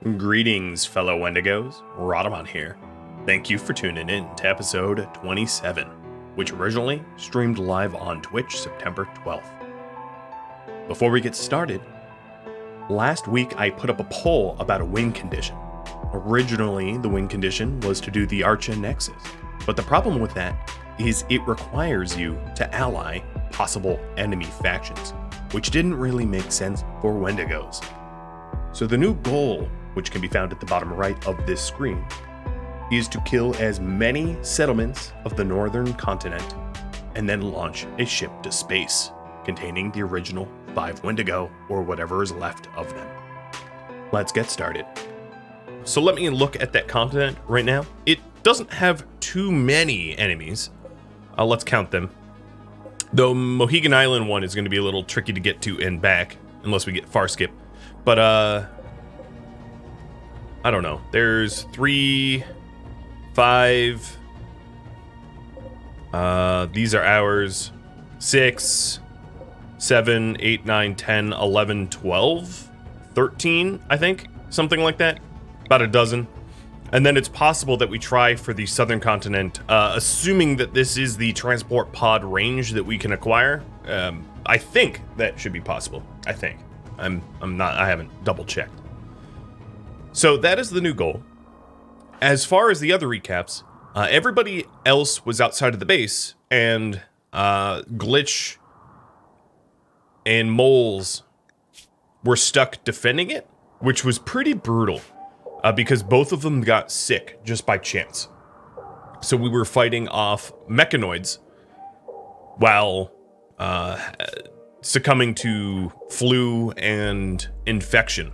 Greetings, fellow Wendigos. Rhadamant here. Thank you for tuning in to episode 27, which originally streamed live on Twitch September 12th. Before we get started, last week I put up a poll about a win condition. Originally, the win condition was to do the Archa Nexus, but the problem with that is it requires you to ally possible enemy factions, which didn't really make sense for Wendigos. So the new goal, which can be found at the bottom right of this screen, is to kill as many settlements of the northern continent and then launch a ship to space containing the original 5 Wendigo or whatever is left of them. Let's get started. So let me look at that continent right now. It doesn't have too many enemies. Let's count them. Though Mohegan Island one is going to be a little tricky to get to and back unless we get far skip. But I don't know. There's 3, 5. These are ours. 6, 7, 8, 9, 10, 11, 12, 13, I think. Something like that. About a dozen. And then it's possible that we try for the southern continent, assuming that this is the transport pod range that we can acquire. I think that should be possible. I think. I haven't double checked. So that is the new goal. As far as the other recaps, everybody else was outside of the base, and Glitch and Moles were stuck defending it, which was pretty brutal, because both of them got sick just by chance. So we were fighting off mechanoids while succumbing to flu and infection.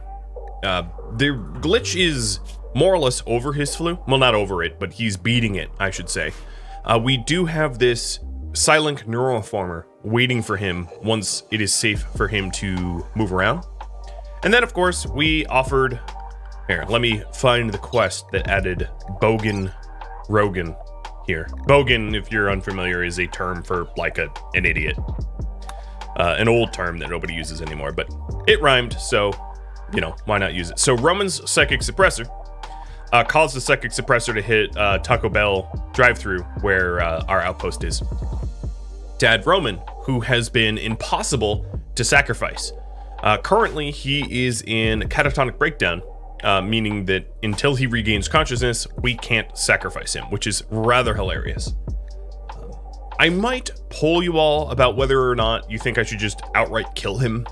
The Glitch is more or less over his flu. Well, not over it, but he's beating it, I should say. We do have this silent neuroformer waiting for him once it is safe for him to move around. And then, of course, we offered... Here, let me find the quest that added Bogan Rogan here. Bogan, if you're unfamiliar, is a term for, like, an idiot. An old term that nobody uses anymore, but it rhymed, so... You know, why not use it? So Roman's Psychic Suppressor caused the Psychic Suppressor to hit Taco Bell drive-thru where our outpost is. To add Roman, who has been impossible to sacrifice. Currently, he is in catatonic breakdown, meaning that until he regains consciousness, we can't sacrifice him, which is rather hilarious. I might poll you all about whether or not you think I should just outright kill him.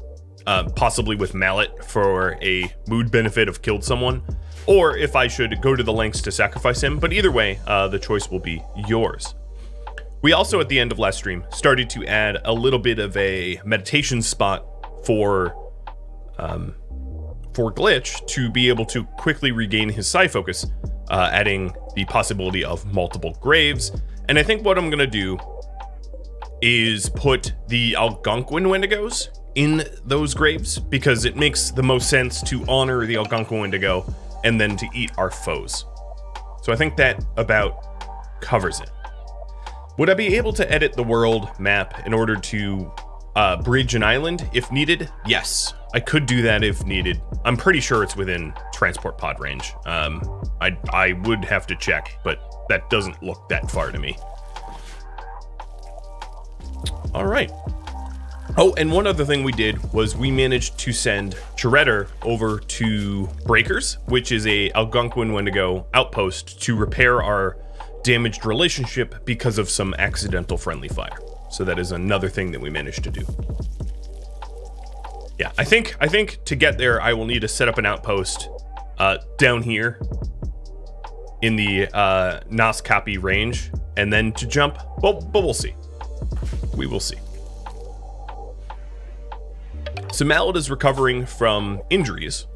Possibly with mallet for a mood benefit of killed someone, or if I should go to the lengths to sacrifice him, but either way, the choice will be yours. We also, at the end of last stream, started to add a little bit of a meditation spot for Glitch to be able to quickly regain his psi focus, adding the possibility of multiple graves. And I think what I'm gonna do is put the Algonquin Wendigos in those graves, because it makes the most sense to honor the Algonquin Wendigo and then to eat our foes. So I think that about covers it. Would I be able to edit the world map in order to bridge an island if needed? Yes, I could do that if needed. I'm pretty sure it's within transport pod range. I would have to check, but that doesn't look that far to me. All right. Oh, and one other thing we did was we managed to send Shredder over to Breakers, which is a Algonquin Wendigo outpost, to repair our damaged relationship because of some accidental friendly fire. So that is another thing that we managed to do. Yeah, I think to get there, I will need to set up an outpost down here in the Naskapi range, and then to jump. Well, but we'll see. We will see. So Mallet is recovering from injuries.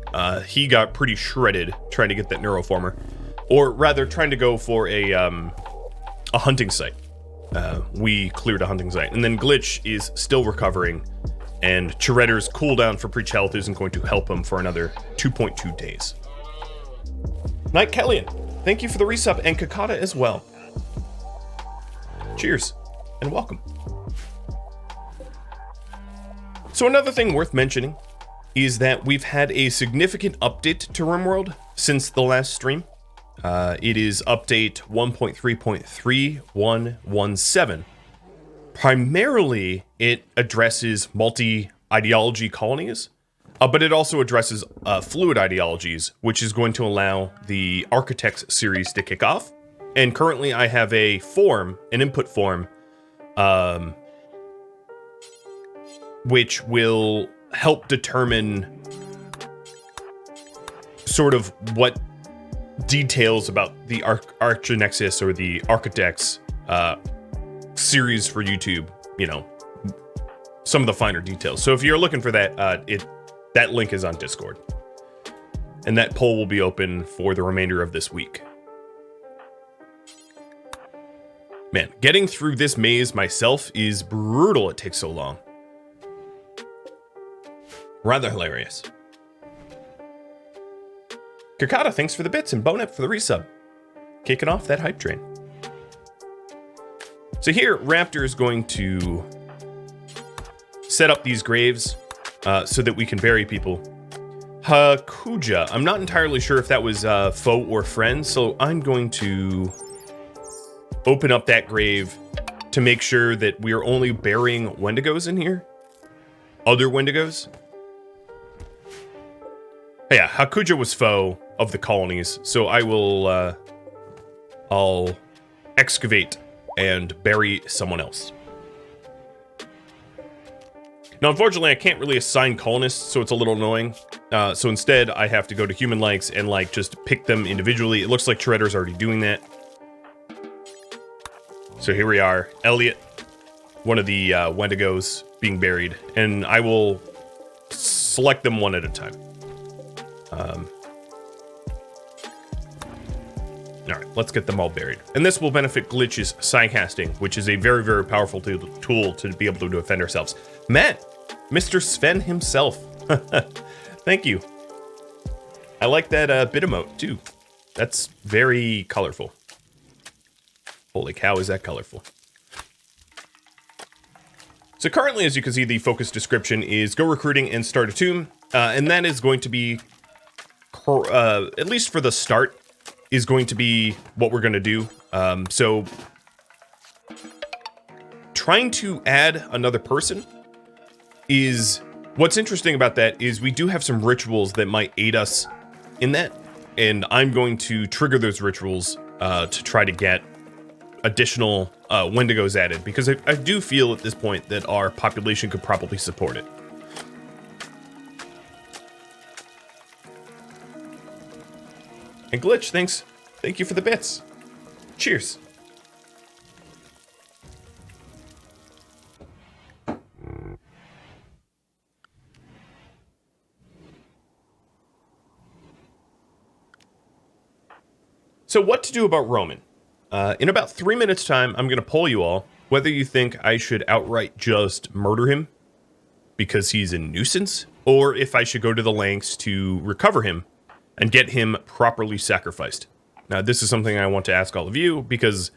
He got pretty shredded trying to get that neuroformer, or rather trying to go for a hunting site. We cleared a hunting site, and then Glitch is still recovering, and Shredder's cooldown for Preach Health isn't going to help him for another 2.2 days. Night Kellyan, thank you for the resub, and Kakata as well. Cheers, and welcome. So another thing worth mentioning is that we've had a significant update to RimWorld since the last stream. It is update 1.3.3117. Primarily, it addresses multi-ideology colonies, but it also addresses fluid ideologies, which is going to allow the Architects series to kick off. And currently, I have a form, an input form, which will help determine sort of what details about the Archinexus or the Architects series for YouTube, you know, some of the finer details. So if you're looking for that, that link is on Discord. And that poll will be open for the remainder of this week. Man, getting through this maze myself is brutal. It takes so long. Rather hilarious. Kakata, thanks for the bits, and Bonep for the resub. Kicking off that hype train. So here, Raptor is going to set up these graves so that we can bury people. Hakuja, I'm not entirely sure if that was foe or friend, so I'm going to open up that grave to make sure that we are only burying Wendigos in here. Other Wendigos. Yeah, Hakuja was foe of the colonies, so I will, I'll excavate and bury someone else. Now, unfortunately, I can't really assign colonists, so it's a little annoying. So instead, I have to go to human likes and, like, just pick them individually. It looks like Shredder's already doing that. So here we are, Elliot, one of the Wendigos being buried, and I will select them one at a time. Alright, let's get them all buried. And this will benefit Glitch's Psycasting, which is a very, very powerful tool to be able to defend ourselves. Matt, Mr. Sven himself. Thank you. I like that bit emote, too. That's very colorful. Holy cow, is that colorful. So currently, as you can see, the focus description is go recruiting and start a tomb. And that is going to be, at least for the start, is going to be what we're going to do. So trying to add another person is, what's interesting about that is we do have some rituals that might aid us in that. And I'm going to trigger those rituals to try to get additional Wendigos added, because I do feel at this point that our population could probably support it. And Glitch, thanks. Thank you for the bits. Cheers. So what to do about Roman? In about 3 minutes time, I'm going to poll you all whether you think I should outright just murder him because he's a nuisance, or if I should go to the lengths to recover him and get him properly sacrificed. Now, this is something I want to ask all of you, because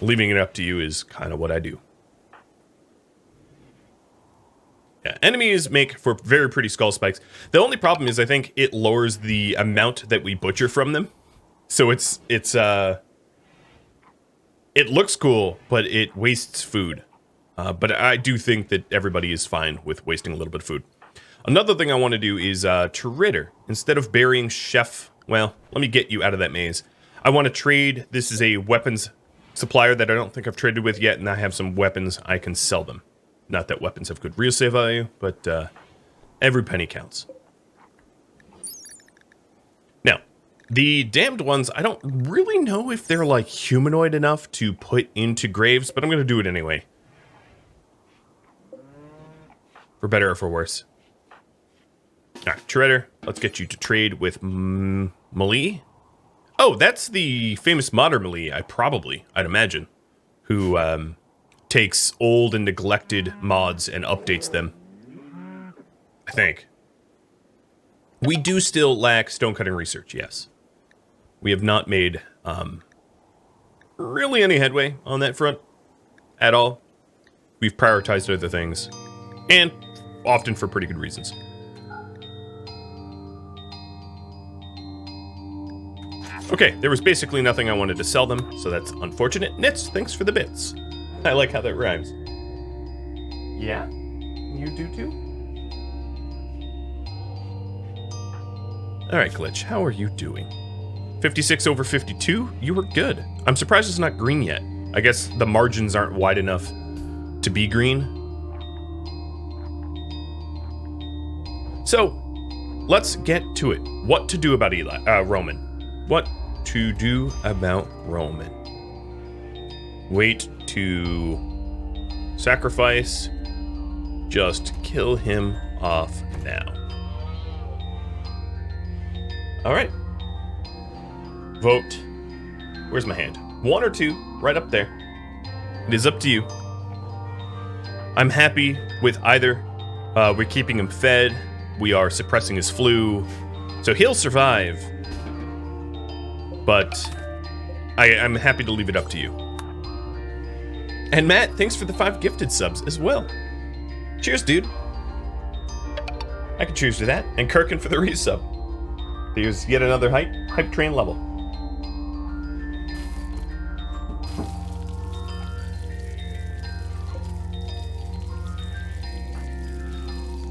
leaving it up to you is kind of what I do. Yeah, enemies make for very pretty skull spikes. The only problem is I think it lowers the amount that we butcher from them. So it looks cool, but it wastes food. But I do think that everybody is fine with wasting a little bit of food. Another thing I want to do is Tritter. Instead of burying Chef, well, let me get you out of that maze. I want to trade. This is a weapons supplier that I don't think I've traded with yet, and I have some weapons. I can sell them. Not that weapons have good resale value, but every penny counts. Now, the damned ones, I don't really know if they're like humanoid enough to put into graves, but I'm going to do it anyway. For better or for worse. Alright, Shredder, let's get you to trade with Malie. Oh, that's the famous modder Malie, I'd imagine, who takes old and neglected mods and updates them. I think. We do still lack stonecutting research, yes. We have not made really any headway on that front at all. We've prioritized other things. And often for pretty good reasons. Okay, there was basically nothing I wanted to sell them, so that's unfortunate. Nits, thanks for the bits. I like how that rhymes. Yeah? You do too? Alright, Glitch, how are you doing? 56 over 52? You were good. I'm surprised it's not green yet. I guess the margins aren't wide enough to be green. So, let's get to it. What to do about Roman? What to do about Roman? Wait to sacrifice. Just kill him off now. Alright. Vote. Where's my hand? 1 or 2, right up there. It is up to you. I'm happy with either. We're keeping him fed. We are suppressing his flu. So he'll survive. But I'm happy to leave it up to you. And Matt, thanks for the 5 gifted subs as well. Cheers, dude. I can cheers to that. And Kirkin for the resub. There's yet another hype train level.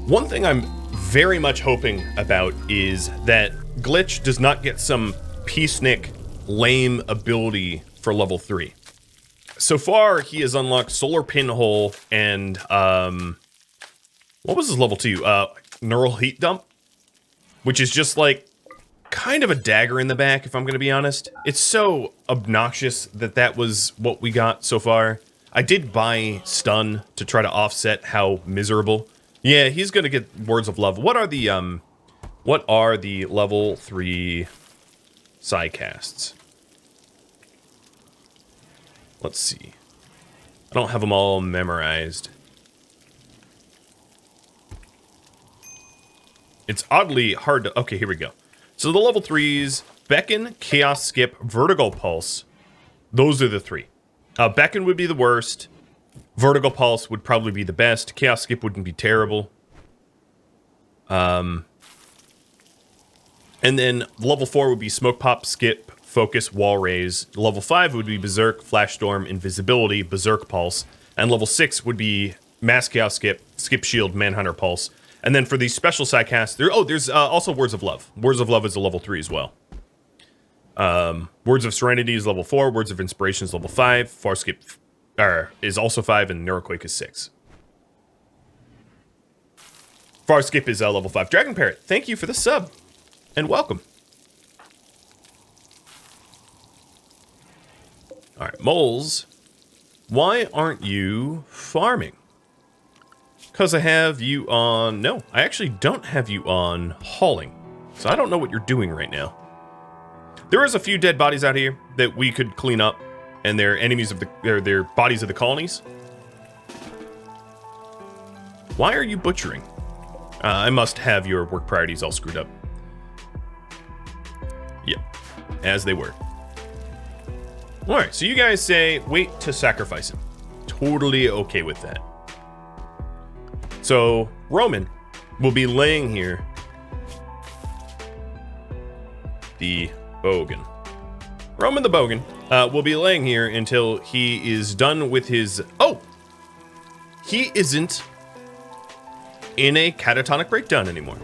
One thing I'm very much hoping about is that Glitch does not get some peacenik lame ability for level 3. So far, he has unlocked Solar Pinhole and, what was his level 2? Neural Heat Dump? Which is just like, kind of a dagger in the back, if I'm gonna be honest. It's so obnoxious that that was what we got so far. I did buy Stun to try to offset how miserable. Yeah, he's gonna get Words of Love. What are the level 3 Psycasts? Let's see. I don't have them all memorized. It's oddly hard to... Okay, here we go. So the level 3s, Beckon, Chaos Skip, Vertigo Pulse. Those are the 3. Beckon would be the worst. Vertigo Pulse would probably be the best. Chaos Skip wouldn't be terrible. And then level 4 would be Smoke Pop, Skip, Focus, Wall Raise. Level 5 would be Berserk, Flash Storm, Invisibility, Berserk Pulse. And level 6 would be Mass Chaos Skip, Skip Shield, Manhunter Pulse. And then for these special sidecasts, there's also Words of Love. Words of Love is a level 3 as well. Words of Serenity is level 4. Words of Inspiration is level 5. Far Skip is also 5, and Neuroquake is 6. Far Skip is level 5. Dragon Parrot, thank you for the sub, and welcome. Alright, Moles, why aren't you farming? Because I have you on... No, I actually don't have you on hauling. So I don't know what you're doing right now. There is a few dead bodies out here that we could clean up. And they're enemies of the... They're bodies of the colonies. Why are you butchering? I must have your work priorities all screwed up. Yep. As they were. Alright, so you guys say, wait to sacrifice him. Totally okay with that. So, Roman will be laying here. The Bogan. Roman the Bogan will be laying here until he is done with his... Oh! He isn't in a catatonic breakdown anymore.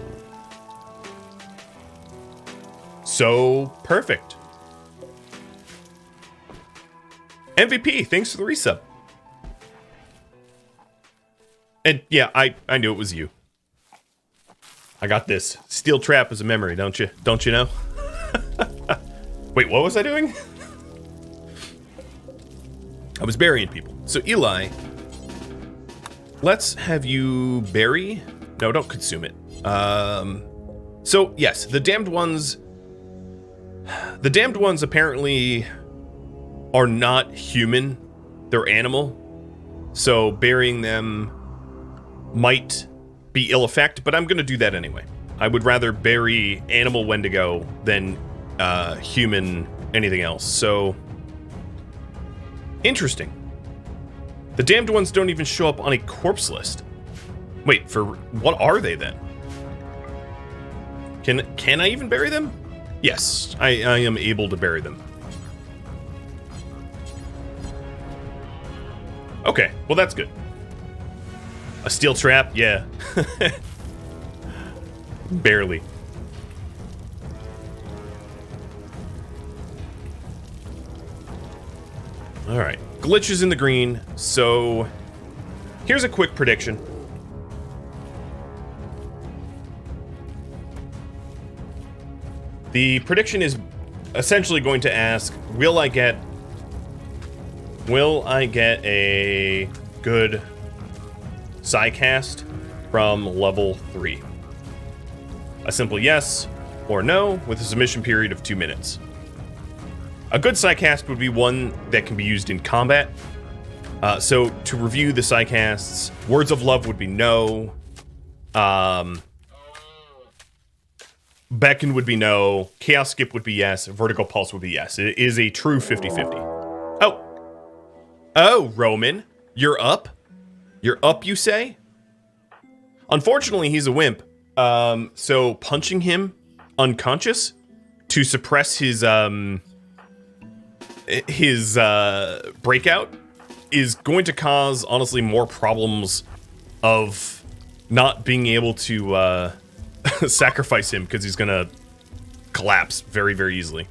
So, perfect. MVP, thanks for the resub. And yeah, I knew it was you. I got this. Steel trap is a memory, don't you? Don't you know? Wait, what was I doing? I was burying people. So Eli, let's have you bury... No, don't consume it. So yes, the damned ones... The damned ones apparently are not human. They're animal. So burying them might be ill effect, but I'm going to do that anyway. I would rather bury animal Wendigo than human anything else. So, interesting. The damned ones don't even show up on a corpse list. Wait, for what are they then? Can I even bury them? Yes, I am able to bury them. Okay, well that's good. A steel trap? Yeah. Barely. Alright, glitch is in the green, so here's a quick prediction. The prediction is essentially going to ask, will I get a good psycast from level 3? A simple yes or no with a submission period of 2 minutes. A good psycast would be one that can be used in combat. So to review the psycasts, Words of Love would be no. Beckon would be no. Chaos Skip would be yes. Vertical Pulse would be yes. It is a true 50-50. Oh, Roman, you're up? You're up, you say? Unfortunately, he's a wimp. So punching him unconscious to suppress his breakout is going to cause, honestly, more problems of not being able to sacrifice him, because he's gonna collapse very, very easily.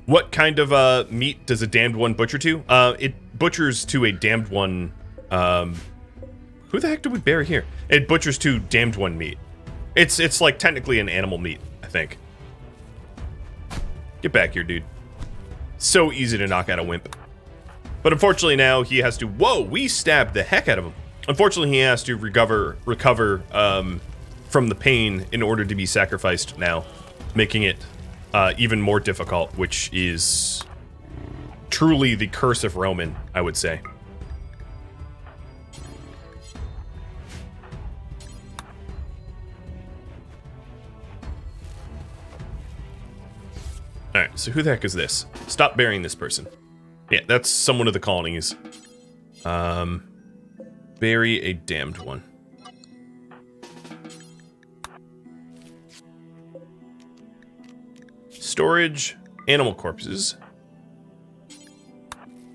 What kind of meat does a damned one butcher to? It butchers to a damned one. Who the heck do we bury here? It butchers to damned one meat. It's like technically an animal meat, I think. Get back here, dude. So easy to knock out a wimp. But unfortunately now he has to, whoa, we stabbed the heck out of him. Unfortunately he has to recover from the pain in order to be sacrificed now, making it even more difficult, which is truly the curse of Roman, I would say. Alright, so who the heck is this? Stop burying this person. Yeah, that's someone of the colonies. Bury a damned one. Storage, animal corpses.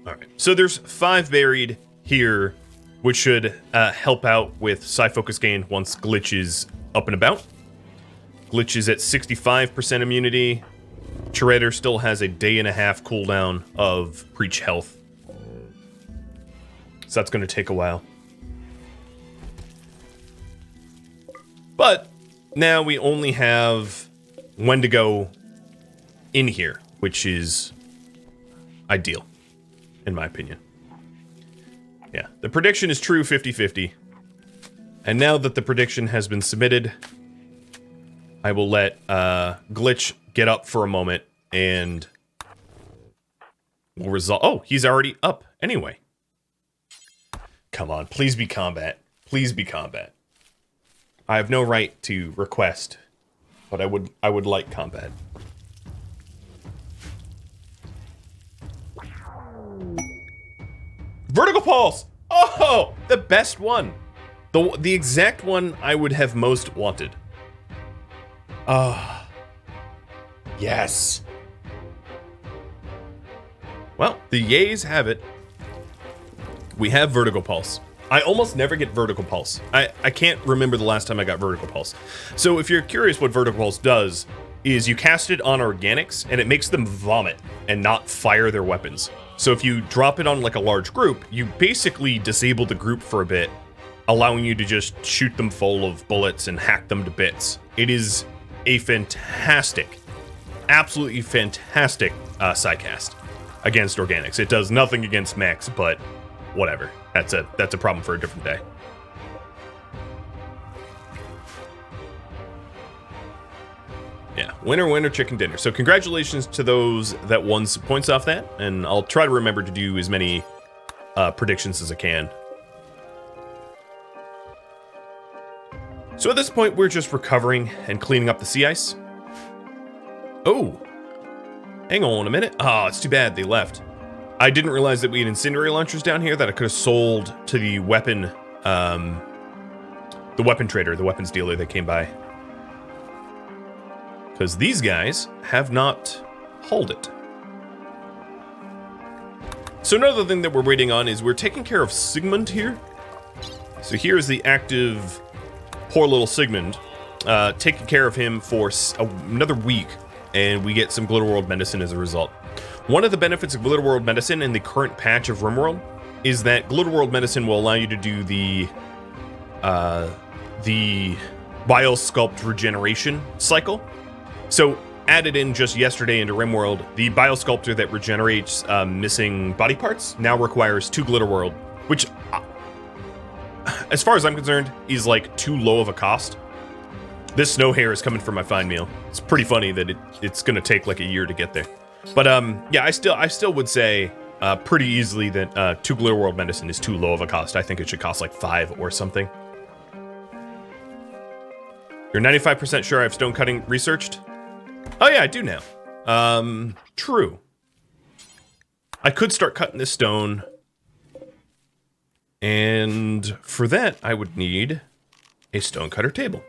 Alright, so there's 5 buried here, which should help out with psi focus gain once Glitch is up and about. Glitch is at 65% immunity. Shredder still has a 1.5 day cooldown of Preach Health. So that's going to take a while. But now we only have Wendigo in here, which is ideal, in my opinion. Yeah, the prediction is true 50-50. And now that the prediction has been submitted, I will let Glitch get up for a moment and we'll resolve. Oh, he's already up anyway. Come on, please be combat. Please be combat. I have no right to request, but I would like combat. Vertical Pulse! Oh, the best one. The exact one I would have most wanted. Ah. Yes. Well, the yays have it. We have Vertical Pulse. I almost never get Vertical Pulse. I can't remember the last time I got Vertical Pulse. So if you're curious what Vertical Pulse does, is you cast it on organics and it makes them vomit and not fire their weapons. So if you drop it on like a large group, you basically disable the group for a bit, allowing you to just shoot them full of bullets and hack them to bits. It is a fantastic, absolutely fantastic psycast against organics. It does nothing against mechs, but whatever. That's a problem for a different day. Yeah, winner, chicken dinner. So congratulations to those that won some points off that, and I'll try to remember to do as many predictions as I can. So at this point, we're just recovering and cleaning up the sea ice. Oh, hang on a minute. Oh, it's too bad they left. I didn't realize that we had incendiary launchers down here that I could have sold to the weapon the weapon trader, the weapons dealer that came by. Because these guys have not hauled it. So another thing that we're waiting on is we're taking care of Sigmund here. So here's the active, poor little Sigmund. Taking care of him for another week, and we get some Glitter World medicine as a result. One of the benefits of Glitter World medicine in the current patch of RimWorld is that Glitter World medicine will allow you to do the Biosculpt regeneration cycle. So added in just yesterday into RimWorld, the Biosculptor that regenerates missing body parts now requires 2 Glitter World, which, as far as I'm concerned, is like too low of a cost. This snow hair is coming from my fine meal. It's pretty funny that it's gonna take like a year to get there. But yeah, I still would say pretty easily that 2 Glitter World medicine is too low of a cost. I think it should cost like 5 or something. You're 95% sure I have stone cutting researched? Oh yeah, I do now. True. I could start cutting this stone. And for that, I would need a stone cutter table.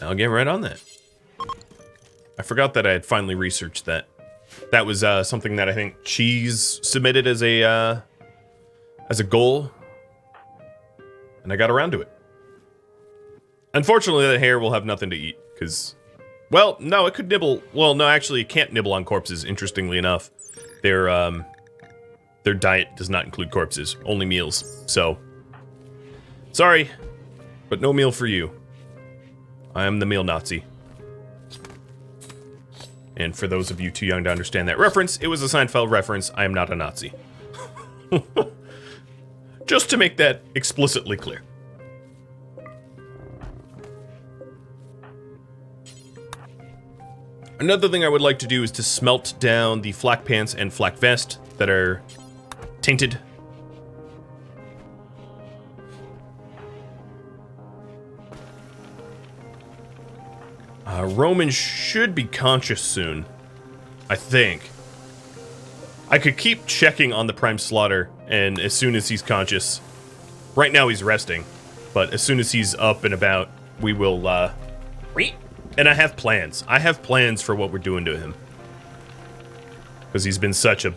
I'll get right on that. I forgot that I had finally researched that. That was something that I think Cheese submitted as a goal, and I got around to it. Unfortunately, that hare will have nothing to eat, because, well, no, it could nibble. Well, no, actually, it can't nibble on corpses, interestingly enough. Their diet does not include corpses, only meals. So, sorry, but no meal for you. I am the meal Nazi. And for those of you too young to understand that reference, it was a Seinfeld reference. I am not a Nazi. Just to make that explicitly clear. Another thing I would like to do is to smelt down the flak pants and flak vest that are tainted. Roman should be conscious soon, I think. I could keep checking on the Prime Slaughter, and as soon as he's conscious... Right now he's resting, but as soon as he's up and about, we will, And I have plans. I have plans for what we're doing to him. Because he's been such a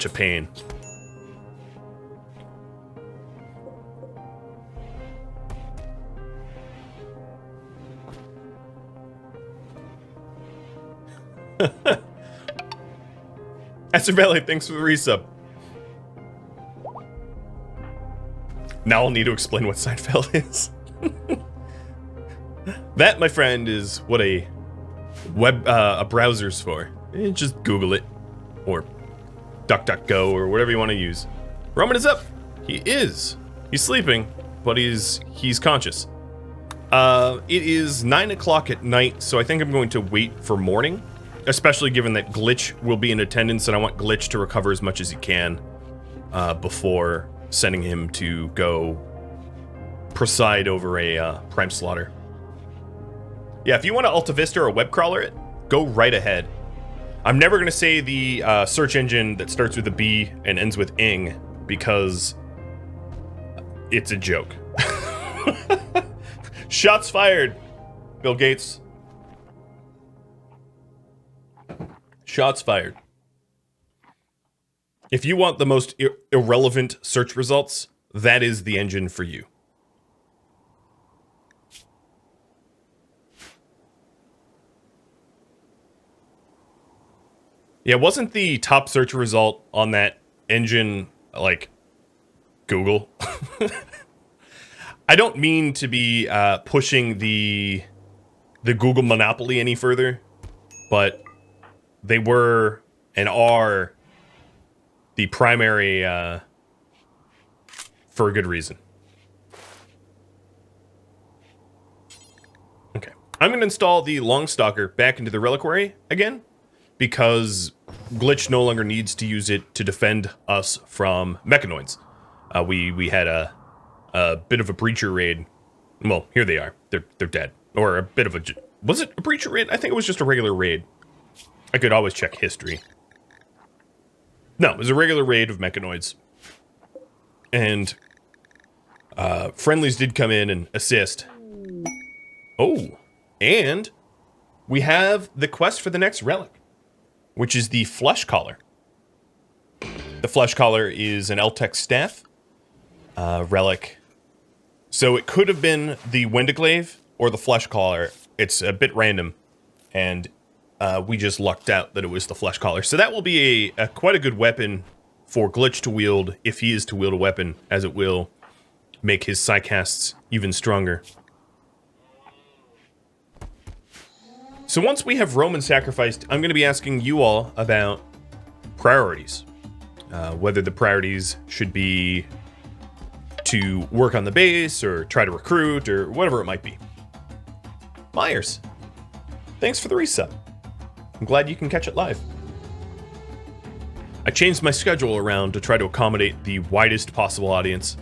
pain. Esther Valley, thanks for the resub. Now I'll need to explain what Seinfeld is. That, my friend, is what a browser's for. Just Google it, or DuckDuckGo, or whatever you want to use. Roman is up. He is. He's sleeping, but he's conscious. It is 9 o'clock at night, so I think I'm going to wait for morning. Especially given that Glitch will be in attendance, and I want Glitch to recover as much as he can before sending him to go preside over a Prime Slaughter. Yeah, if you want to Alta Vista or web crawler it, go right ahead. I'm never going to say the search engine that starts with a B and ends with ing, because it's a joke. Shots fired, Bill Gates. Shots fired. If you want the most irrelevant search results, that is the engine for you. Yeah, wasn't the top search result on that engine, like, Google? I don't mean to be pushing the Google monopoly any further, but they were and are the primary for a good reason. Okay. I'm going to install the Longstalker back into the Reliquary again, because Glitch no longer needs to use it to defend us from mechanoids. We had a bit of a breacher raid. Well, here they are. They're dead. Or a bit of a... Was it a breacher raid? I think it was just a regular raid. I could always check history. No, it was a regular raid of mechanoids. And Friendlies did come in and assist. Oh, and we have the quest for the next relic, which is the Flesh Collar. The Flesh Collar is an Eltec staff relic. So it could have been the Wendiglaive or the Flesh Collar. It's a bit random, and we just lucked out that it was the Flesh Collar. So that will be a quite a good weapon for Glitch to wield, if he is to wield a weapon, as it will make his psycasts even stronger. So once we have Roman sacrificed, I'm going to be asking you all about priorities. Whether the priorities should be to work on the base, or try to recruit, or whatever it might be. Myers, thanks for the resub. I'm glad you can catch it live. I changed my schedule around to try to accommodate the widest possible audience.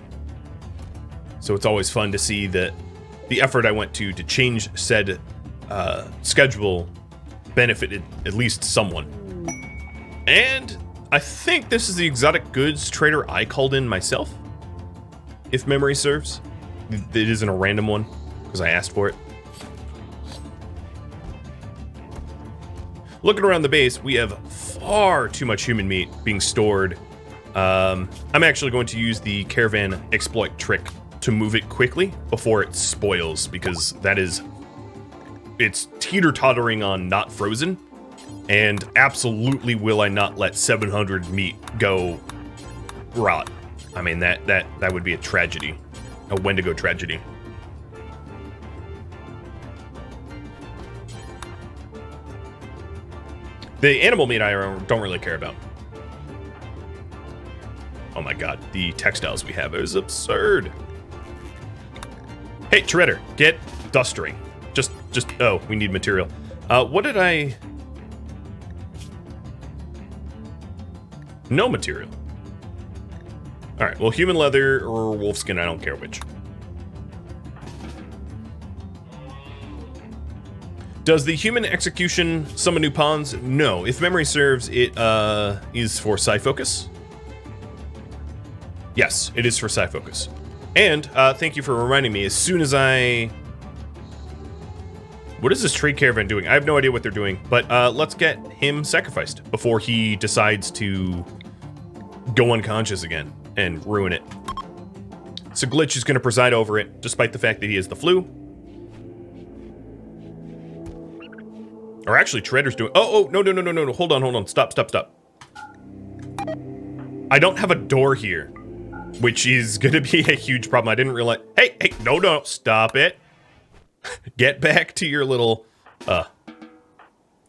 So it's always fun to see that the effort I went to change said schedule benefited at least someone. And I think this is the exotic goods trader I called in myself, if memory serves. It isn't a random one, because I asked for it. Looking around the base, we have far too much human meat being stored. I'm actually going to use the caravan exploit trick to move it quickly before it spoils, because it's teeter-tottering on not frozen, and absolutely will I not let 700 meat go rot. I mean, that would be a tragedy, a Wendigo tragedy. The animal meat I don't really care about. Oh my god, the textiles we have is absurd. Hey, Treader, get dustering. Oh, we need material. What did I... No material. Alright, well, human leather or wolfskin, I don't care which. Does the human execution summon new pawns? No. If memory serves, it is for Psi Focus. Yes, it is for Psi Focus. And thank you for reminding me, as soon as I... What is this trade caravan doing? I have no idea what they're doing, but let's get him sacrificed before he decides to go unconscious again and ruin it. So Glitch is going to preside over it, despite the fact that he has the flu. Or actually, Treader's doing... Oh, no. Hold on. Stop. I don't have a door here, which is going to be a huge problem. I didn't realize... Hey, no, stop it. Get back to your little...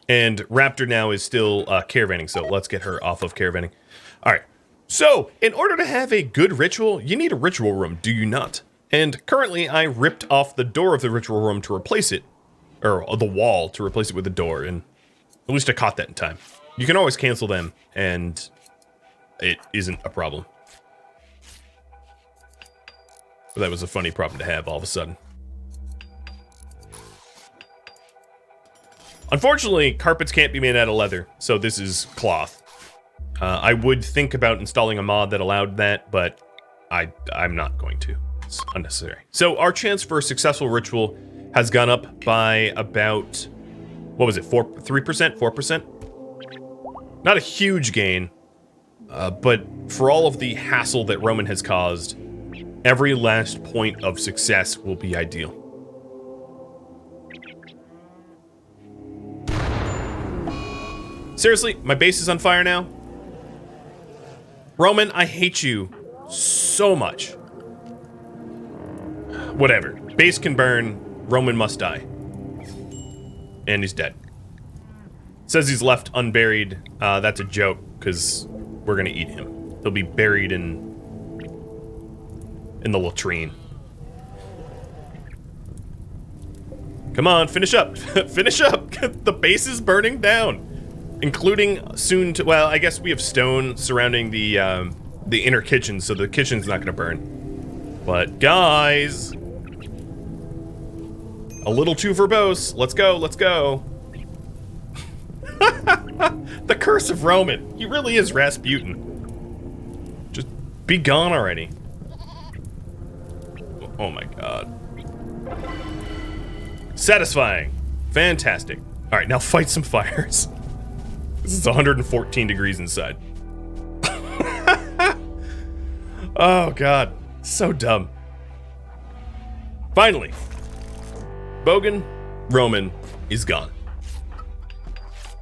And Raptor now is still caravanning, so let's get her off of caravanning. All right. So, in order to have a good ritual, you need a ritual room, do you not? And currently, I ripped off the door of the ritual room to replace it. Or the wall to replace it with a door, and at least I caught that in time. You can always cancel them, and it isn't a problem. But that was a funny problem to have all of a sudden. Unfortunately, carpets can't be made out of leather, so this is cloth. I would think about installing a mod that allowed that, but I'm not going to. It's unnecessary. So our chance for a successful ritual has gone up by about, what was it, 3%, 4%? Not a huge gain, but for all of the hassle that Roman has caused, every last point of success will be ideal. Seriously, my base is on fire now? Roman, I hate you so much. Whatever. Base can burn. Roman must die. And he's dead. Says he's left unburied. That's a joke, because we're gonna eat him. He'll be buried in the latrine. Come on, finish up. Finish up. The base is burning down. Including soon to, well, I guess we have stone surrounding the inner kitchen, so the kitchen's not gonna burn. But guys, a little too verbose. Let's go. The curse of Roman. He really is Rasputin. Just be gone already. Oh my god. Satisfying. Fantastic. All right, now fight some fires. This is 114 degrees inside. Oh god, so dumb. Finally, Bogan Roman is gone.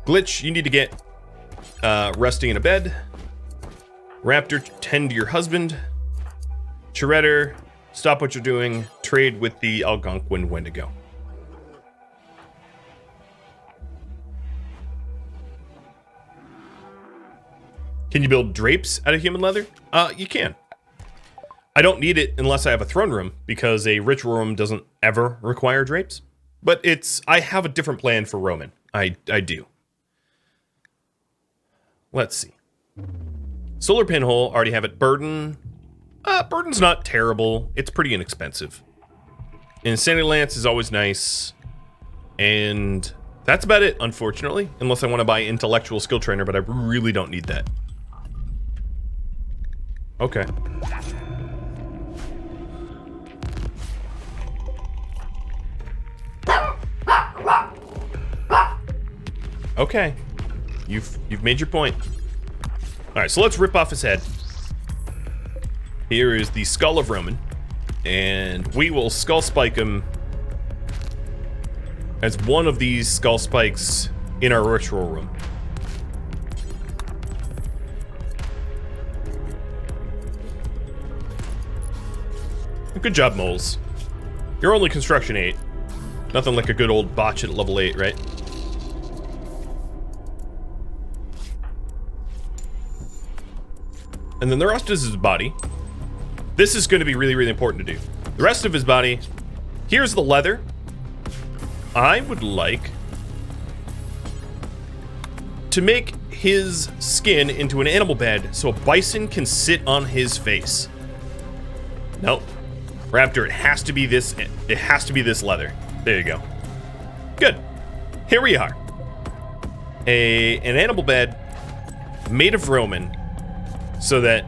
Glitch, you need to get resting in a bed. Raptor, tend to your husband. Shredder, stop what you're doing. Trade with the Algonquin Wendigo. Can you build drapes out of human leather? You can. I don't need it unless I have a throne room, because a ritual room doesn't ever require drapes. But I have a different plan for Roman. I do. Let's see. Solar pinhole, already have it. Burden. Burden's not terrible. It's pretty inexpensive. Insanity Lance is always nice. And that's about it, unfortunately. Unless I want to buy Intellectual Skill Trainer, but I really don't need that. Okay. Okay. You've made your point. Alright, so let's rip off his head. Here is the skull of Roman. And we will skull spike him as one of these skull spikes in our ritual room. Good job, moles. You're only construction 8. Nothing like a good old botch at level 8, right? And then the rest is his body. This is going to be really, really important to do. The rest of his body, here's the leather. I would like to make his skin into an animal bed so a bison can sit on his face. Nope. Raptor, it has to be this. It has to be this leather. There you go. Good. Here we are. An animal bed made of Roman, so that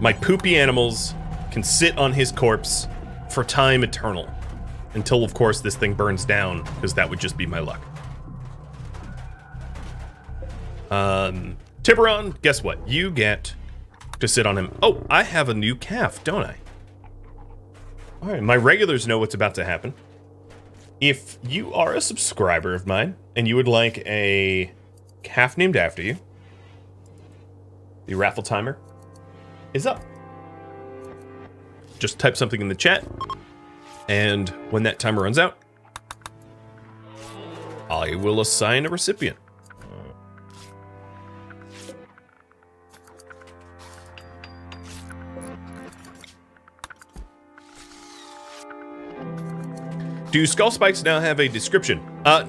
my poopy animals can sit on his corpse for time eternal. Until, of course, this thing burns down, because that would just be my luck. Tiburon, guess what? You get to sit on him. Oh, I have a new calf, don't I? All right, my regulars know what's about to happen. If you are a subscriber of mine and you would like a calf named after you, the raffle timer is up. Just type something in the chat, and when that timer runs out, I will assign a recipient. Do skull spikes now have a description?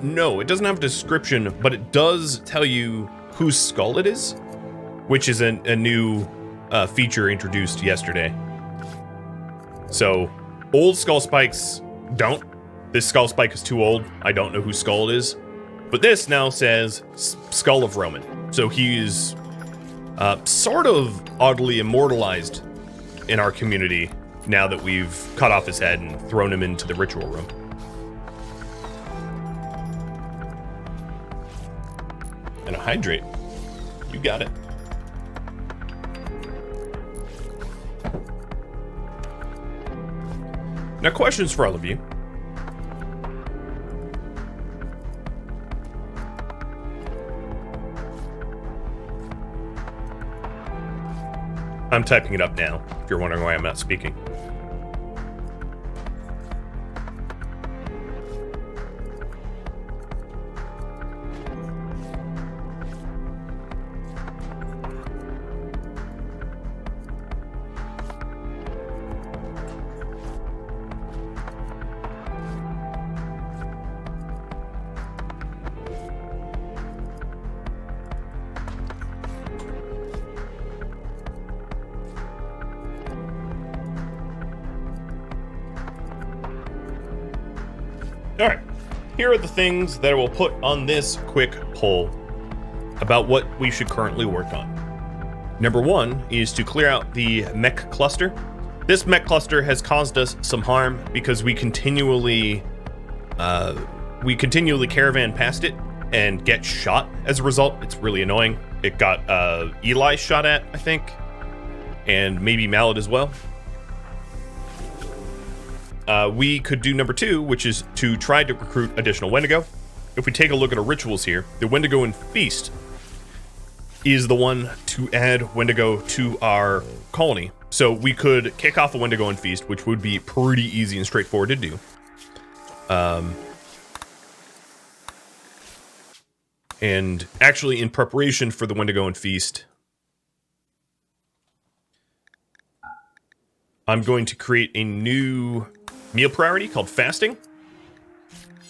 No, it doesn't have a description, but it does tell you whose skull it is, which is a new feature introduced yesterday. So, old skull spikes don't. This skull spike is too old. I don't know whose skull it is. But this now says Skull of Roman. So he is sort of oddly immortalized in our community now that we've cut off his head and thrown him into the ritual room. And a hydrate. You got it. Now, questions for all of you. I'm typing it up now, if you're wondering why I'm not speaking. Alright, here are the things that I will put on this quick poll about what we should currently work on. Number 1 is to clear out the mech cluster. This mech cluster has caused us some harm because we continually caravan past it and get shot as a result. It's really annoying. It got Eli shot at, I think, and maybe Mallet as well. We could do number 2, which is to try to recruit additional Wendigo. If we take a look at our rituals here, the Wendigo and Feast is the one to add Wendigo to our colony. So we could kick off a Wendigo and Feast, which would be pretty easy and straightforward to do. And actually, in preparation for the Wendigo and Feast, I'm going to create a new meal priority called Fasting,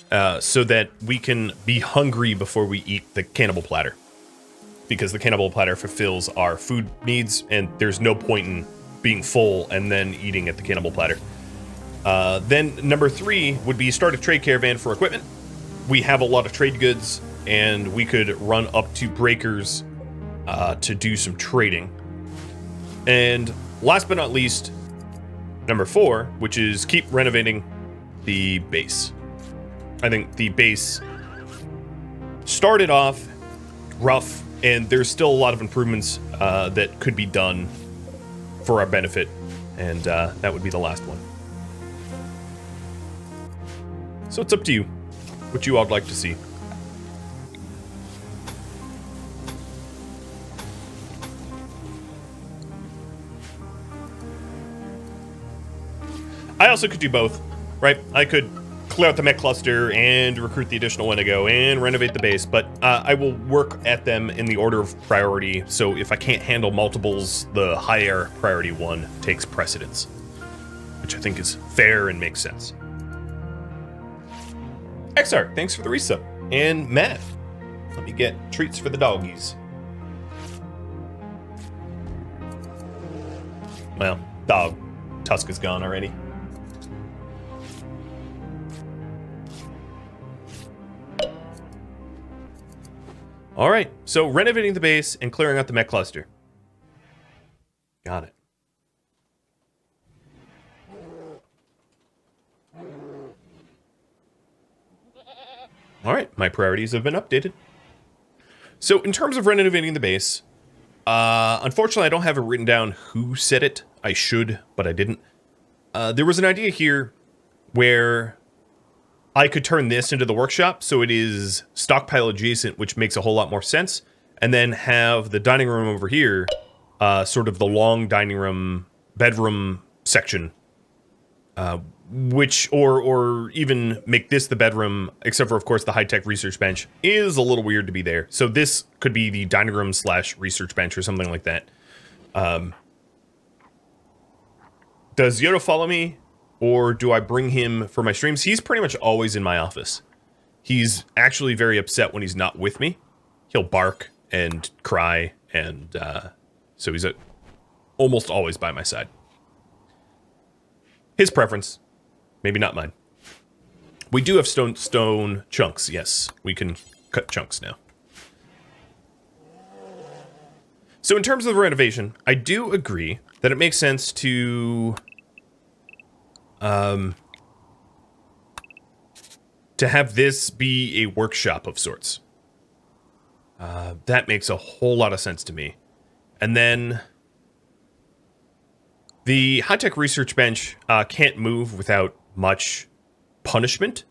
so that we can be hungry before we eat the cannibal platter. Because the cannibal platter fulfills our food needs, and there's no point in being full and then eating at the cannibal platter. Then number 3 would be start a trade caravan for equipment. We have a lot of trade goods, and we could run up to breakers to do some trading. And last but not least, number 4, which is keep renovating the base. I think the base started off rough, and there's still a lot of improvements that could be done for our benefit, and that would be the last one. So it's up to you, what you all would like to see. I also could do both, right? I could clear out the mech cluster and recruit the additional Wendigo and renovate the base, but I will work at them in the order of priority, so if I can't handle multiples, the higher priority one takes precedence, which I think is fair and makes sense. XR, thanks for the resub. And Matt, let me get treats for the doggies. Well, dog Tusk is gone already. All right, so renovating the base and clearing out the mech cluster. Got it. All right, my priorities have been updated. So in terms of renovating the base, unfortunately, I don't have it written down who said it. I should, but I didn't. There was an idea here where I could turn this into the workshop, so it is stockpile adjacent, which makes a whole lot more sense, and then have the dining room over here, sort of the long dining room, bedroom section, which, or even make this the bedroom, except for, of course, the high-tech research bench is a little weird to be there. So this could be the dining room / research bench or something like that. Does Yoda follow me? Or do I bring him for my streams? He's pretty much always in my office. He's actually very upset when he's not with me. He'll bark and cry, and so he's almost always by my side. His preference, maybe not mine. We do have stone chunks, yes. We can cut chunks now. So in terms of the renovation, I do agree that it makes sense to have this be a workshop of sorts. That makes a whole lot of sense to me. And then the high-tech research bench can't move without much punishment.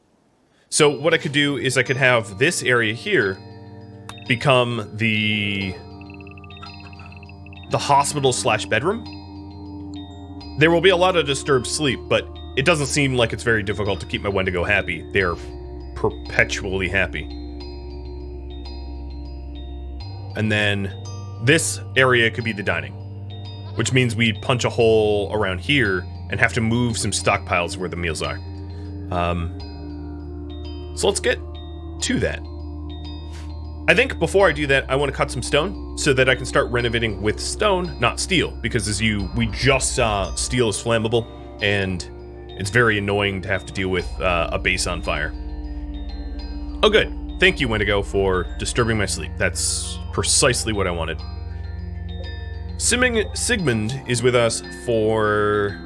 So what I could do is I could have this area here become the hospital / bedroom. There will be a lot of disturbed sleep, but it doesn't seem like it's very difficult to keep my Wendigo happy. They're perpetually happy. And then this area could be the dining, which means we'd punch a hole around here and have to move some stockpiles where the meals are. So let's get to that. I think before I do that, I want to cut some stone so that I can start renovating with stone, not steel, because we just saw, steel is flammable, and it's very annoying to have to deal with a base on fire. Oh, good. Thank you, Wendigo, for disturbing my sleep. That's precisely what I wanted. Sigmund is with us for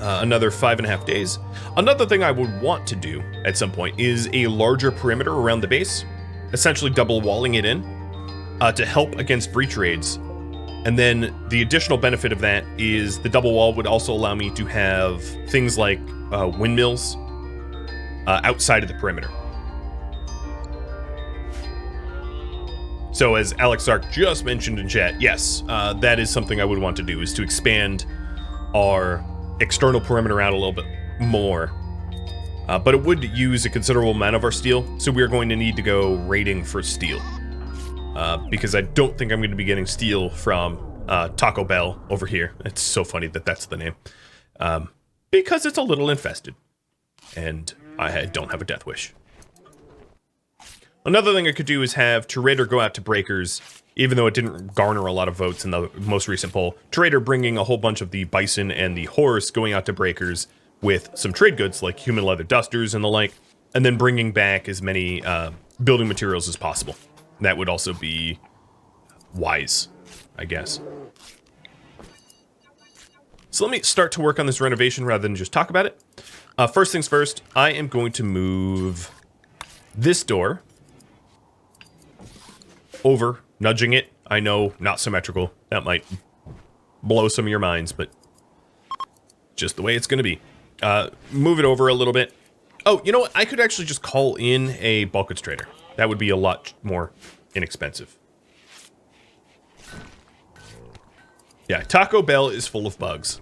another 5.5 days. Another thing I would want to do at some point is a larger perimeter around the base, essentially double walling it in to help against breach raids. And then the additional benefit of that is the double wall would also allow me to have things like windmills outside of the perimeter. So as Alex Sark just mentioned in chat, yes, that is something I would want to do, is to expand our external perimeter out a little bit more. But it would use a considerable amount of our steel, so we're going to need to go raiding for steel. Because I don't think I'm going to be getting steel from Taco Bell over here. It's so funny that that's the name. Because it's a little infested. And I don't have a death wish. Another thing I could do is have Trader go out to Breakers, even though it didn't garner a lot of votes in the most recent poll. Trader bringing a whole bunch of the bison and the horse going out to Breakers with some trade goods like human leather dusters and the like, and then bringing back as many building materials as possible. That would also be wise, I guess. So let me start to work on this renovation rather than just talk about it. First things first, I am going to move this door over, nudging it. I know, not symmetrical. That might blow some of your minds, but just the way it's going to be. Move it over a little bit. Oh, you know what? I could actually just call in a bulk goods trader. That would be a lot more inexpensive. Yeah, Taco Bell is full of bugs.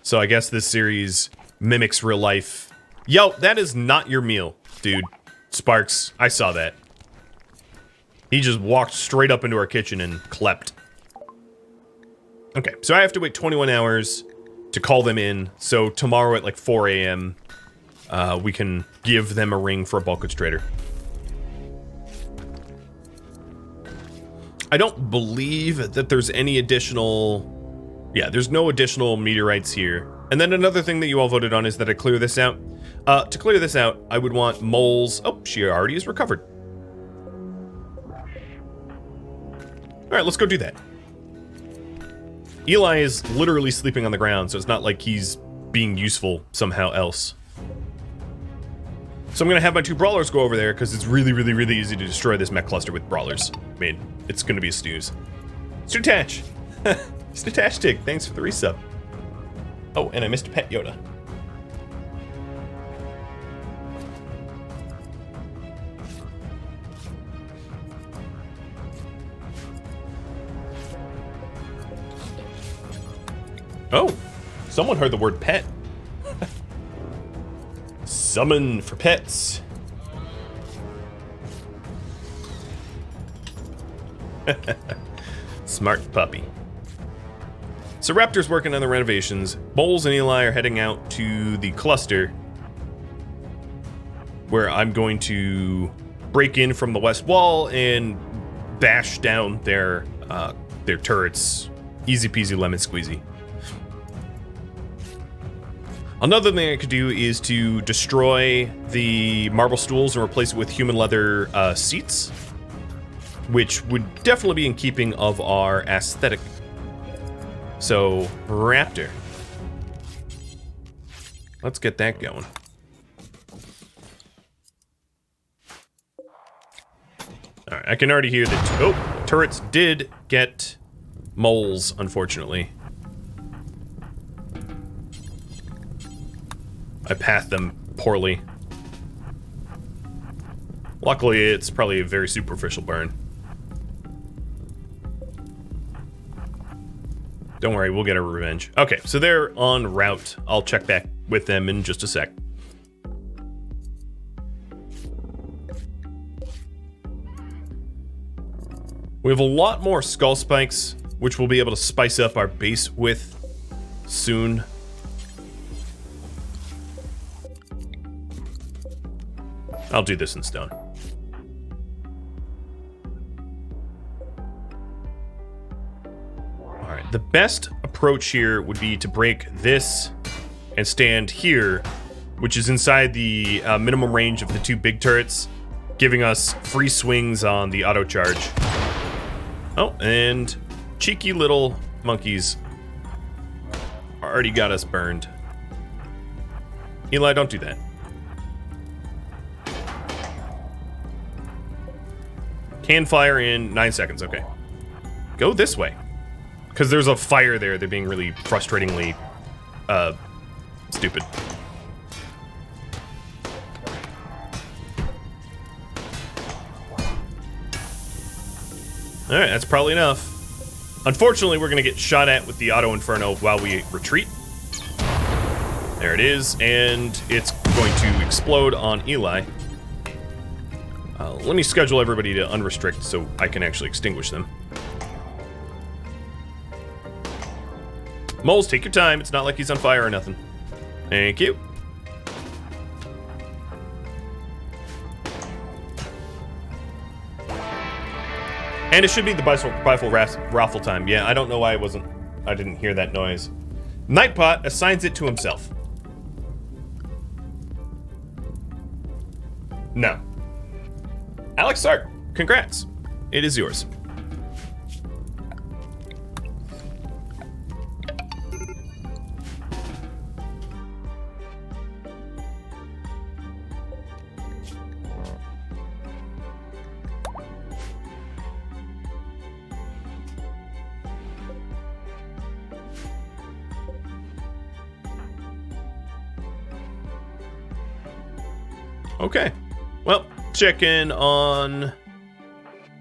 So I guess this series mimics real life. Yo, that is not your meal, dude. Sparks, I saw that. He just walked straight up into our kitchen and clept. Okay, so I have to wait 21 hours to call them in. So tomorrow at like 4 a.m., we can give them a ring for a bulk goods trader. I don't believe that there's any additional... Yeah, there's no additional meteorites here. And then another thing that you all voted on is that I clear this out. To clear this out, I would want moles... Oh, she already is recovered. Alright, let's go do that. Eli is literally sleeping on the ground, so it's not like he's being useful somehow else. So I'm going to have my two brawlers go over there, because it's really, really, really easy to destroy this mech cluster with brawlers. I mean, it's going to be a snooze. Stutach! Stutach, thanks for the resub. Oh, and I missed a pet Yoda. Oh, someone heard the word pet. Summon for pets. Smart puppy. So Raptor's working on the renovations. Bowles and Eli are heading out to the cluster, where I'm going to break in from the west wall and bash down their turrets. Easy peasy lemon squeezy. Another thing I could do is to destroy the marble stools and replace it with human leather seats, which would definitely be in keeping of our aesthetic. So, Raptor. Let's get that going. Alright, I can already hear that... Oh, turrets did get moles, unfortunately. I pathed them poorly. Luckily, it's probably a very superficial burn. Don't worry, we'll get our revenge. Okay, so they're en route. I'll check back with them in just a sec. We have a lot more skull spikes, which we'll be able to spice up our base with soon. I'll do this in stone. Alright, the best approach here would be to break this and stand here, which is inside the minimum range of the two big turrets, giving us free swings on the auto charge. Oh, and cheeky little monkeys already got us burned. Eli, don't do that. Can fire in 9 seconds. Okay. Go this way. Because there's a fire there. They're being really frustratingly stupid. Alright, that's probably enough. Unfortunately, we're going to get shot at with the Auto Inferno while we retreat. There it is, and it's going to explode on Eli. Let me schedule everybody to unrestrict so I can actually extinguish them. Moles, take your time. It's not like he's on fire or nothing. Thank you. And it should be the rifle raffle time. Yeah, I don't know why I didn't hear that noise. Nightbot assigns it to himself. No. Alex Sark, congrats. It is yours. Okay. Well, check in on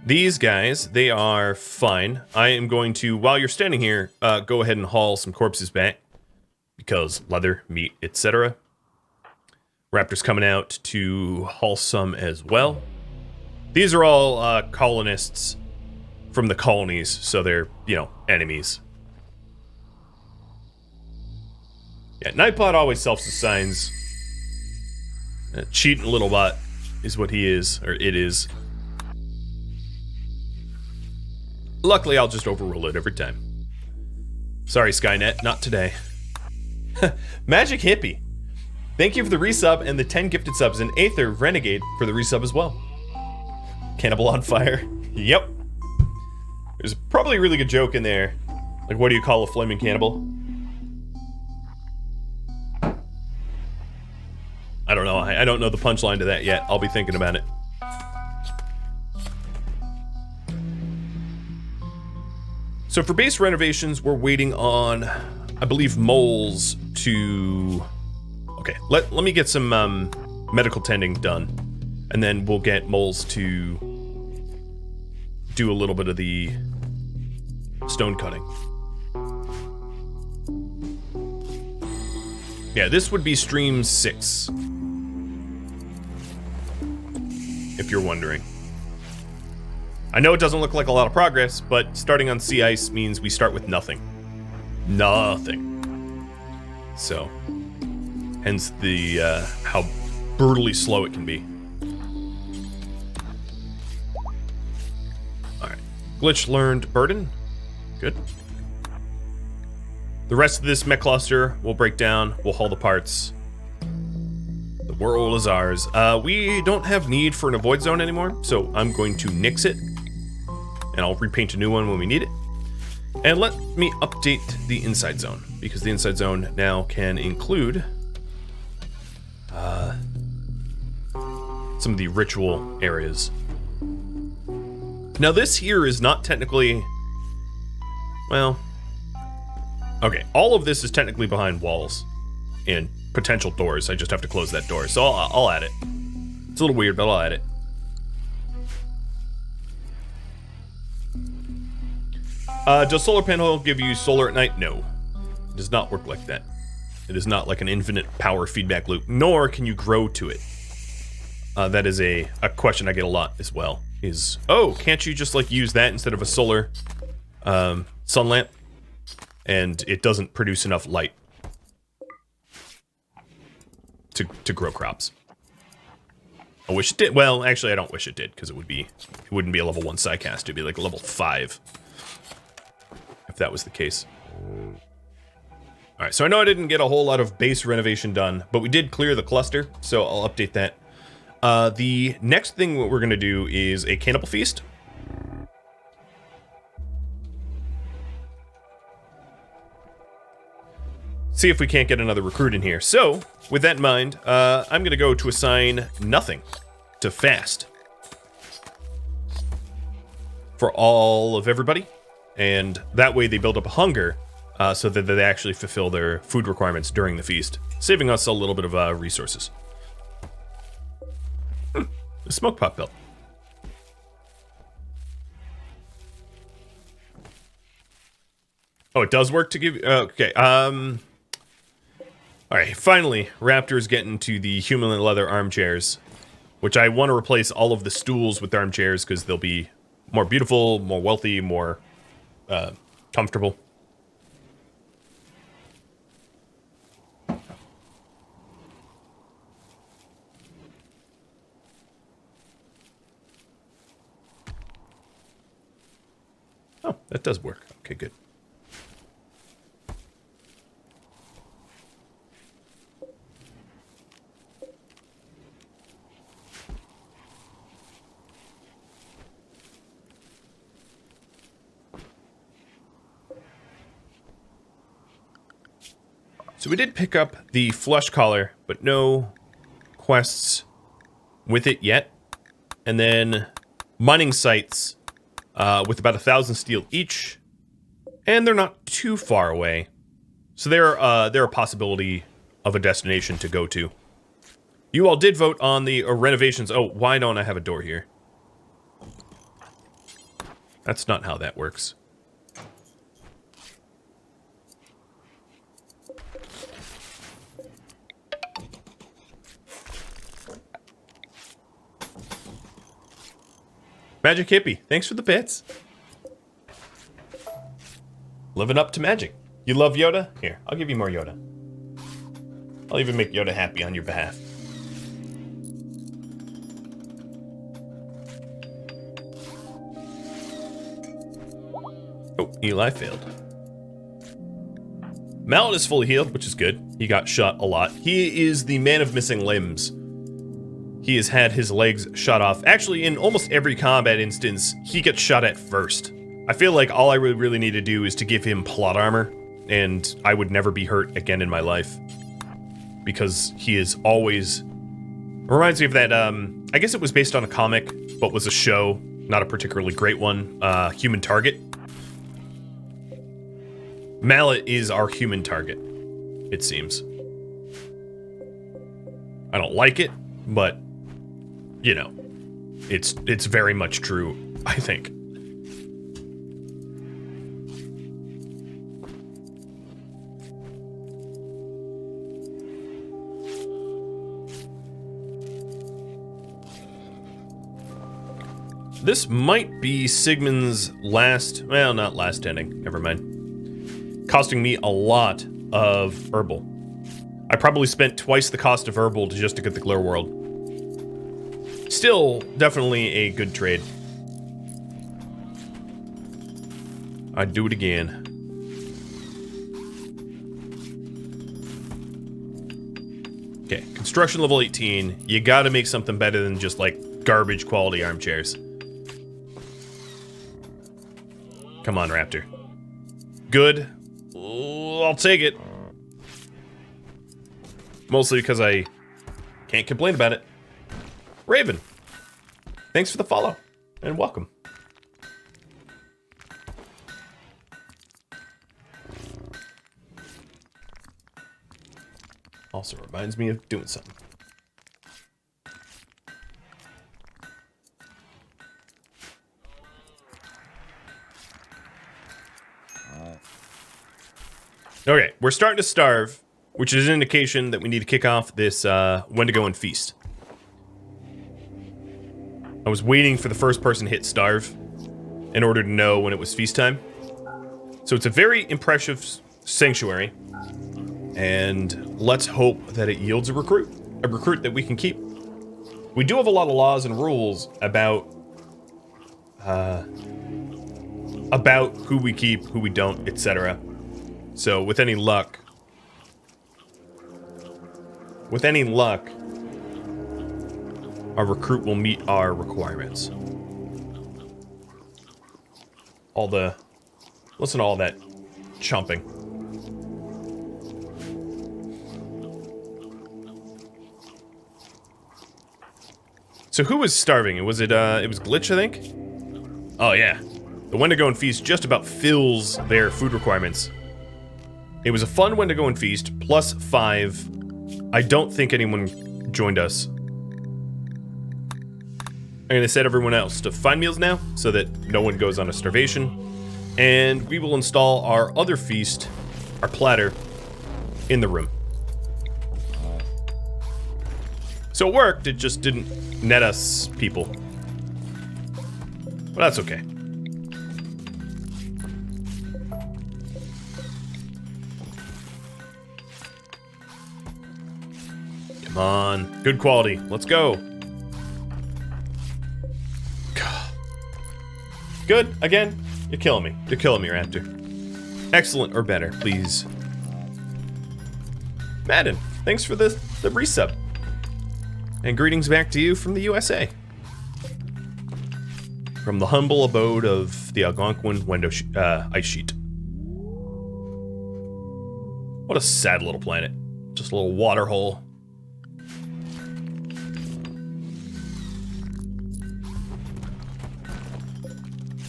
these guys. They are fine. I am going to, while you're standing here, go ahead and haul some corpses back. Because leather, meat, etc. Raptor's coming out to haul some as well. These are all colonists from the colonies, so they're, you know, enemies. Yeah, Nightbot always self-assigns. Cheating little bot is what he is, or it is. Luckily, I'll just overrule it every time. Sorry, Skynet, not today. Magic Hippie. Thank you for the resub and the 10 gifted subs, and Aether Renegade for the resub as well. Cannibal on fire. Yep. There's probably a really good joke in there. Like, what do you call a flaming cannibal? I don't know. I don't know the punchline to that yet. I'll be thinking about it. So for base renovations, we're waiting on, I believe, moles to... Okay, let me get some medical tending done. And then we'll get moles to do a little bit of the stone cutting. Yeah, this would be stream 6. If you're wondering. I know it doesn't look like a lot of progress, but starting on sea ice means we start with nothing. Nothing. So, hence the, how brutally slow it can be. Alright. Glitch learned burden. Good. The rest of this mech cluster we'll break down, we'll haul the parts. The world is ours. We don't have need for an avoid zone anymore, so I'm going to nix it. And I'll repaint a new one when we need it. And let me update the inside zone, because the inside zone now can include some of the ritual areas. Now this here is not technically, well, okay, all of this is technically behind walls and potential doors. I just have to close that door, so I'll add it. It's a little weird, but I'll add it. Does solar panel give you solar at night? No. It does not work like that. It is not like an infinite power feedback loop, nor can you grow to it. That is a question I get a lot as well. Is, oh, can't you just like use that instead of a solar sun lamp? And it doesn't produce enough light to grow crops. I wish it did. Well, actually, I don't wish it did, because it wouldn't be a level 1 psycast. It'd be like a level 5. If that was the case. Alright, so I know I didn't get a whole lot of base renovation done, but we did clear the cluster, so I'll update that. The next thing what we're going to do is a cannibal feast. see if we can't get another recruit in here. So, with that in mind, I'm gonna go to assign nothing to fast for all of everybody, and that way they build up a hunger so that they actually fulfill their food requirements during the feast, saving us a little bit of resources. The smoke pot built. Oh, it does work to give... okay, alright, finally, Raptor's getting to the human leather armchairs, which I want to replace all of the stools with armchairs because they'll be more beautiful, more wealthy, more comfortable. Oh, that does work. Okay, good. So we did pick up the flush collar, but no quests with it yet. And then mining sites with about 1,000 steel each, and they're not too far away. So they're a possibility of a destination to go to. You all did vote on the renovations. Oh, why don't I have a door here? That's not how that works. Magic Hippie, thanks for the bits. Living up to magic. You love Yoda? Here, I'll give you more Yoda. I'll even make Yoda happy on your behalf. Oh, Eli failed. Mallet is fully healed, which is good. He got shot a lot. He is the man of missing limbs. He has had his legs shot off. Actually, in almost every combat instance, he gets shot at first. I feel like all I really need to do is to give him plot armor, and I would never be hurt again in my life. Because he is always... Reminds me of that, I guess it was based on a comic, but was a show, not a particularly great one, Human Target. Mallet is our human target, it seems. I don't like it, but... You know, it's very much true, I think. This might be Sigmund's last, well, not last ending, never mind. Costing me a lot of herbal. I probably spent twice the cost of herbal just to get the Glare World. Still, definitely a good trade. I'd do it again. Okay, construction level 18. You gotta make something better than just, like, garbage quality armchairs. Come on, Raptor. Good. I'll take it. Mostly because I can't complain about it. Raven, thanks for the follow, and welcome. Also reminds me of doing something. Okay, we're starting to starve, which is an indication that we need to kick off this Wendigo and feast. I was waiting for the first person to hit starve in order to know when it was feast time. So it's a very impressive sanctuary, and let's hope that it yields a recruit that we can keep. We do have a lot of laws and rules about who we keep, who we don't, etc. So with any luck, our recruit will meet our requirements. Listen to all that chomping. So who was starving? It was Glitch, I think? Oh yeah. The Wendigo and Feast just about fills their food requirements. It was a fun Wendigo and Feast, plus 5. I don't think anyone joined us. I'm gonna set everyone else to find meals now, so that no one goes on a starvation. And we will install our other feast, our platter, in the room. So it worked, it just didn't net us people. But that's okay. Come on, good quality, let's go. Good, again, you're killing me. You're killing me, Raptor. Excellent or better, please. Madden, thanks for the resub. And greetings back to you from the USA. From the humble abode of the Algonquin ice sheet. What a sad little planet. Just a little water hole.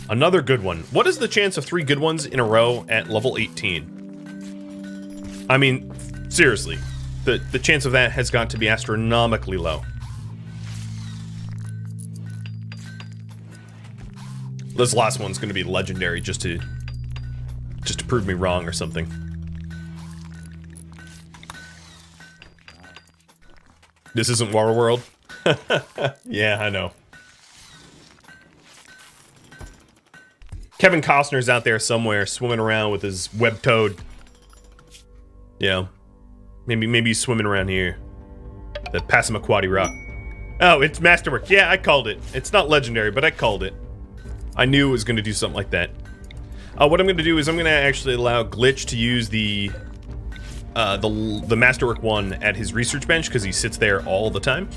Another good one. What is the chance of 3 good ones in a row at level 18? I mean, seriously. The chance of that has got to be astronomically low. This last one's gonna be legendary just to prove me wrong or something. This isn't RimWorld. Yeah, I know. Kevin Costner's out there somewhere swimming around with his web toad. Yeah. Maybe he's swimming around here. The Passamaquoddy Rock. Oh, it's Masterwork. Yeah, I called it. It's not legendary, but I called it. I knew it was going to do something like that. What I'm going to do is I'm going to actually allow Glitch to use the Masterwork one at his research bench because he sits there all the time.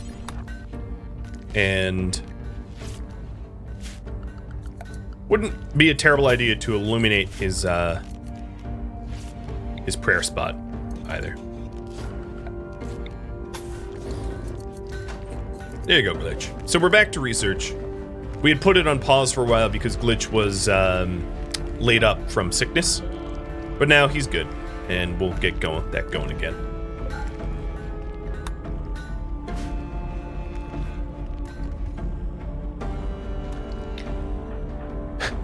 And wouldn't be a terrible idea to illuminate his prayer spot either. There you go, Glitch. So we're back to research. We had put it on pause for a while because Glitch was laid up from sickness, but now he's good, and we'll get that going again.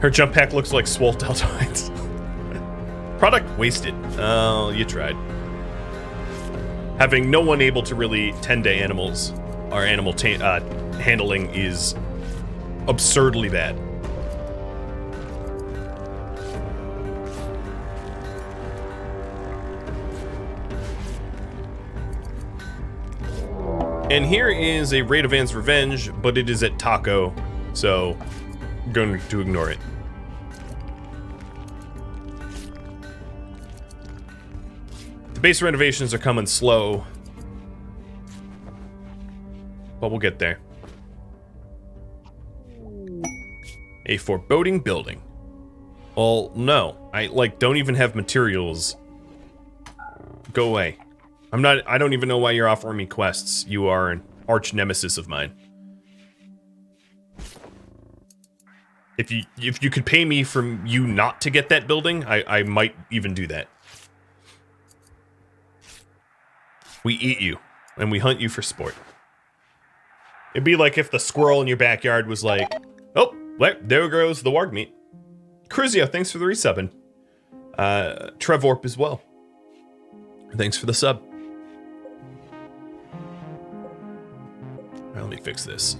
Her jump pack looks like swole deltoids. Product wasted. Oh, you tried. Having no one able to really tend to animals, our animal handling is absurdly bad. And here is a Rhadamant's Revenge, but it is at Taco, so I'm going to ignore it. The base renovations are coming slow, but we'll get there. A foreboding building. Well, no. I don't even have materials. Go away. I don't even know why you're offering me quests. You are an arch nemesis of mine. If you could pay me for you not to get that building, I might even do that. We eat you, and we hunt you for sport. It'd be like if the squirrel in your backyard was like, oh, there goes the warg meat. Cruzio, thanks for the resubbing. Trevorp as well. Thanks for the sub. Let me fix this.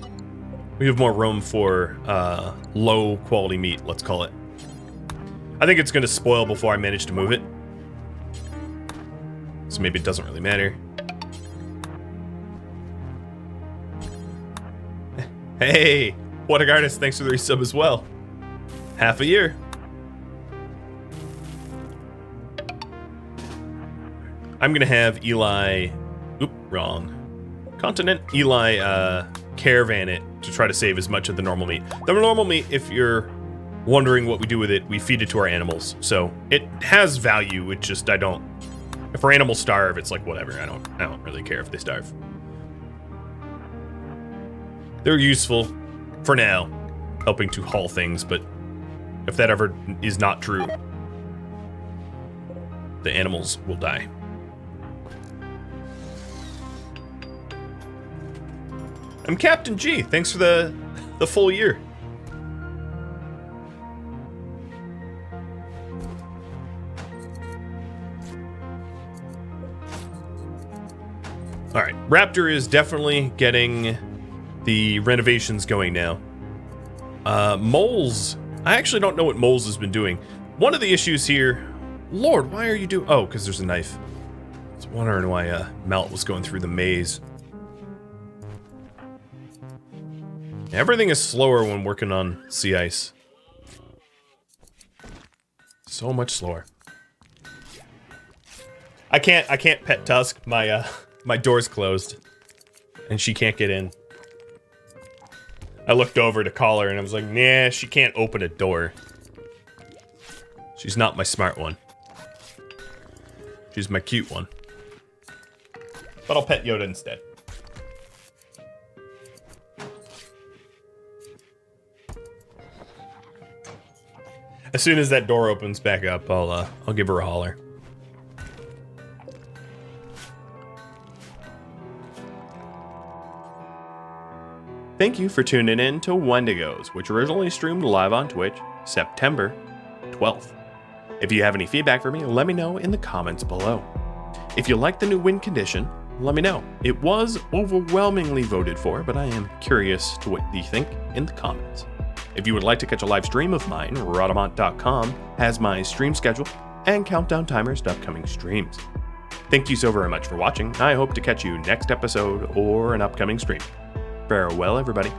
We have more room for low quality meat, let's call it. I think it's gonna spoil before I manage to move it. So maybe it doesn't really matter. Hey, what a artist, thanks for the resub as well. Half a year. I'm gonna have Eli, wrong. Continent Eli caravan it to try to save as much of the normal meat. The normal meat, if you're wondering what we do with it, we feed it to our animals. So it has value, it just if our animals starve, it's like whatever. I don't really care if they starve. They're useful for now, helping to haul things, but if that ever is not true, the animals will die. I'm Captain G. Thanks for the full year. All right, Raptor is definitely getting the renovations going now. Moles, I actually don't know what Moles has been doing. One of the issues here, Lord, why are you doing? Oh, because there's a knife. I was wondering why Malt was going through the maze. Everything is slower when working on sea ice. So much slower. I can't pet Tusk. My door's closed, and she can't get in. I looked over to call her, and I was like, nah, she can't open a door. She's not my smart one. She's my cute one. But I'll pet Yoda instead. As soon as that door opens back up, I'll give her a holler. Thank you for tuning in to Wendigos, which originally streamed live on Twitch September 12th. If you have any feedback for me, let me know in the comments below. If you like the new win condition, let me know. It was overwhelmingly voted for, but I am curious to what you think in the comments. If you would like to catch a live stream of mine, Rhadamant.com has my stream schedule and countdown timers to upcoming streams. Thank you so very much for watching. I hope to catch you next episode or an upcoming stream. Farewell, everybody.